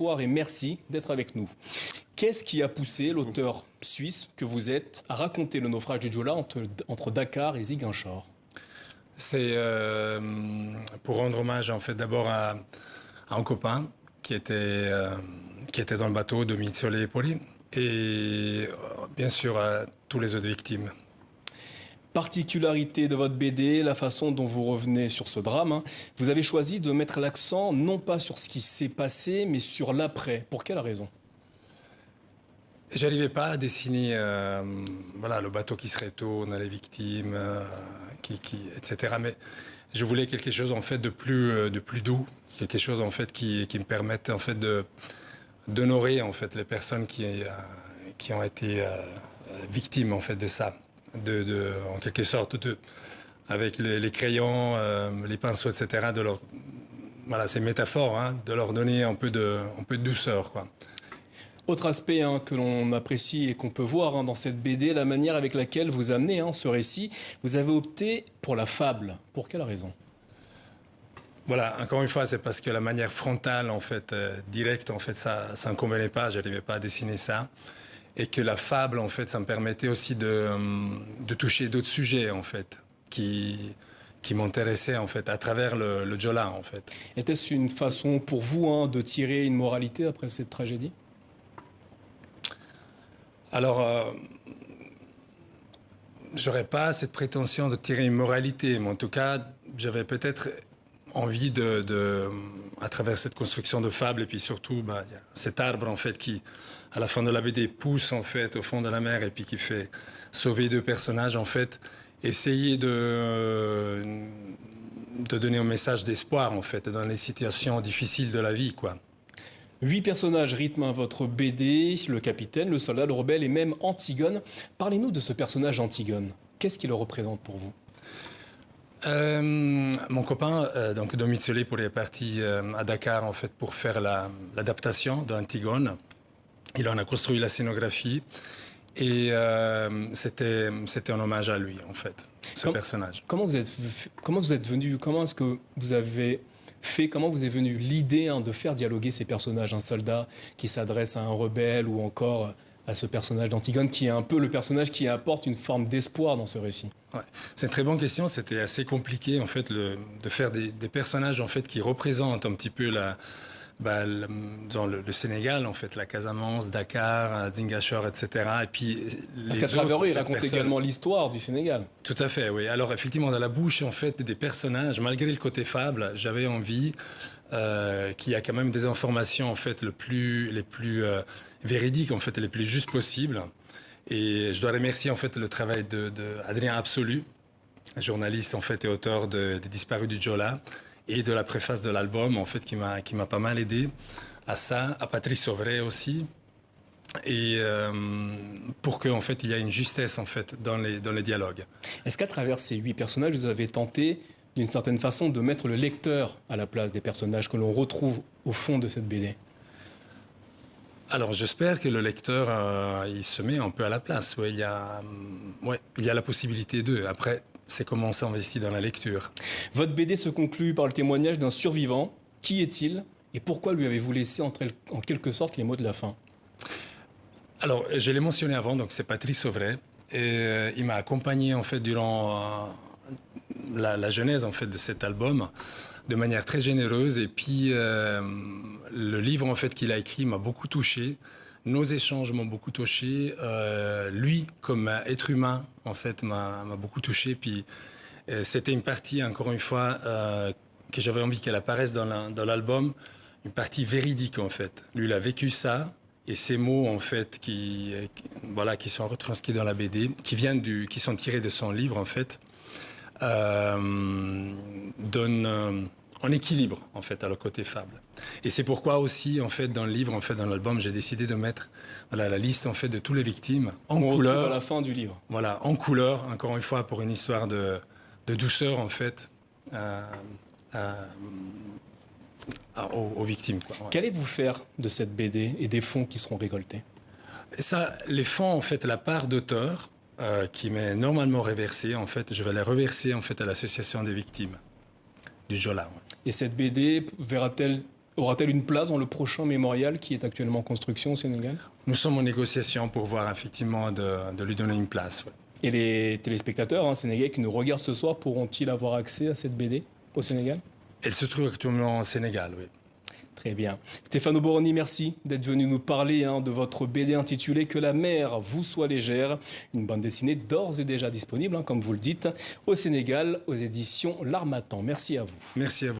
Bonsoir et merci d'être avec nous. Qu'est-ce qui a poussé l'auteur suisse que vous êtes à raconter le naufrage du Joola entre Dakar et Ziguinchor? C'est pour rendre hommage en fait d'abord à un copain qui était dans le bateau de Mitsole Poli et bien sûr à tous les autres victimes. Particularité de votre BD, la façon dont vous revenez sur ce drame, hein. Vous avez choisi de mettre l'accent non pas sur ce qui s'est passé, mais sur l'après. Pour quelle raison? J'arrivais pas à dessiner voilà, le bateau qui se retourne, les victimes, etc. Mais je voulais quelque chose en fait de plus doux, quelque chose en fait qui me permette en fait d'honorer en fait les personnes qui ont été victimes en fait de ça, en quelque sorte avec les crayons, les pinceaux, etc. Voilà, ces métaphores, hein, de leur donner un peu de douceur, quoi. Autre aspect, hein, que l'on apprécie et qu'on peut voir, hein, dans cette BD, la manière avec laquelle vous amenez, hein, ce récit. Vous avez opté pour la fable. Pour quelle raison? Voilà, encore une fois, c'est parce que la manière frontale, en fait, directe, en fait, ça ne convenait pas, je n'arrivais pas à dessiner ça. Et que la fable, en fait, ça me permettait aussi de toucher d'autres sujets, en fait, qui m'intéressaient, en fait, à travers le Joola, en fait. Était-ce une façon pour vous, hein, de tirer une moralité après cette tragédie? Alors, j'aurais pas cette prétention de tirer une moralité, mais en tout cas, j'avais peut-être envie à travers cette construction de fable, et puis surtout, bah, il y a cet arbre, en fait, qui, à la fin de la BD, pousse, en fait, au fond de la mer, et puis qui fait sauver deux personnages, en fait, essayer de donner un message d'espoir, en fait, dans les situations difficiles de la vie, quoi. 8 personnages rythment votre BD, le capitaine, le soldat, le rebelle et même Antigone. Parlez-nous de ce personnage Antigone. Qu'est-ce qu'il représente pour vous? Mon copain, donc Domitsole, pour est parti à Dakar en fait pour faire l'adaptation d'Antigone. Il en a construit la scénographie et c'était un hommage à lui en fait, ce personnage. Comment vous êtes venu, comment est-ce que vous avez fait, comment vous est venue l'idée, hein, de faire dialoguer ces personnages, un soldat qui s'adresse à un rebelle ou encore à ce personnage d'Antigone qui est un peu le personnage qui apporte une forme d'espoir dans ce récit? Ouais. C'est une très bonne question. C'était assez compliqué en fait de faire des personnages en fait qui représentent un petit peu dans le Sénégal en fait, la Casamance, Dakar, Ziguinchor, etc. Et puis Parce qu'à travers eux, il raconte également l'histoire du Sénégal. Tout à fait, oui. Alors effectivement, dans la bouche en fait des personnages, malgré le côté fable, j'avais envie qu'il y a quand même des informations en fait les plus véridiques en fait, les plus justes possibles. Et je dois remercier en fait le travail de Adrien Absolu, journaliste en fait et auteur des Disparus du Joola, et de la préface de l'album en fait qui m'a pas mal aidé à ça, à Patrice Auvray aussi, et pour qu'en fait il y ait une justesse en fait dans les dialogues. Est-ce qu'à travers ces 8 personnages, vous avez tenté d'une certaine façon de mettre le lecteur à la place des personnages que l'on retrouve au fond de cette BD? Alors j'espère que le lecteur il se met un peu à la place. Ouais, il y a la possibilité d'eux. Après, c'est comment on s'investit dans la lecture. Votre BD se conclut par le témoignage d'un survivant. Qui est-il et pourquoi lui avez-vous laissé en quelque sorte les mots de la fin? Alors, je l'ai mentionné avant, donc c'est Patrice Auvray. Et il m'a accompagné en fait durant la genèse en fait de cet album de manière très généreuse. Et puis le livre en fait qu'il a écrit m'a beaucoup touché. Nos échanges m'ont beaucoup touché. Lui, comme être humain, en fait, m'a beaucoup touché. Puis c'était une partie, encore une fois, que j'avais envie qu'elle apparaisse dans l'album, une partie véridique en fait. Lui, il a vécu ça. Et ces mots, en fait, qui sont retranscrits dans la BD, qui sont tirés de son livre, en fait, donnent un équilibre, en fait, à le côté fable. Et c'est pourquoi aussi, en fait, dans le livre, en fait, dans l'album, j'ai décidé de mettre la liste, en fait, de toutes les victimes en couleur. À la fin du livre. Voilà, en couleur, encore une fois, pour une histoire de douceur, en fait, aux victimes, quoi. Ouais. Qu'allez-vous faire de cette BD et des fonds qui seront récoltés? Et ça, les fonds, en fait, la part d'auteur qui m'est normalement reversée, en fait, je vais la reverser en fait à l'association des victimes du Joola. Ouais. Et cette BD verra-t-elle Aura-t-elle une place dans le prochain mémorial qui est actuellement en construction au Sénégal? Nous sommes en négociation pour voir effectivement de lui donner une place. Ouais. Et les téléspectateurs sénégalais qui nous regardent ce soir pourront-ils avoir accès à cette BD au Sénégal? Elle se trouve actuellement au Sénégal, oui. Très bien. Stefano Boroni, merci d'être venu nous parler de votre BD intitulée Que la mer vous soit légère. Une bande dessinée d'ores et déjà disponible, comme vous le dites, au Sénégal, aux éditions L'Harmattan. Merci à vous. Merci à vous.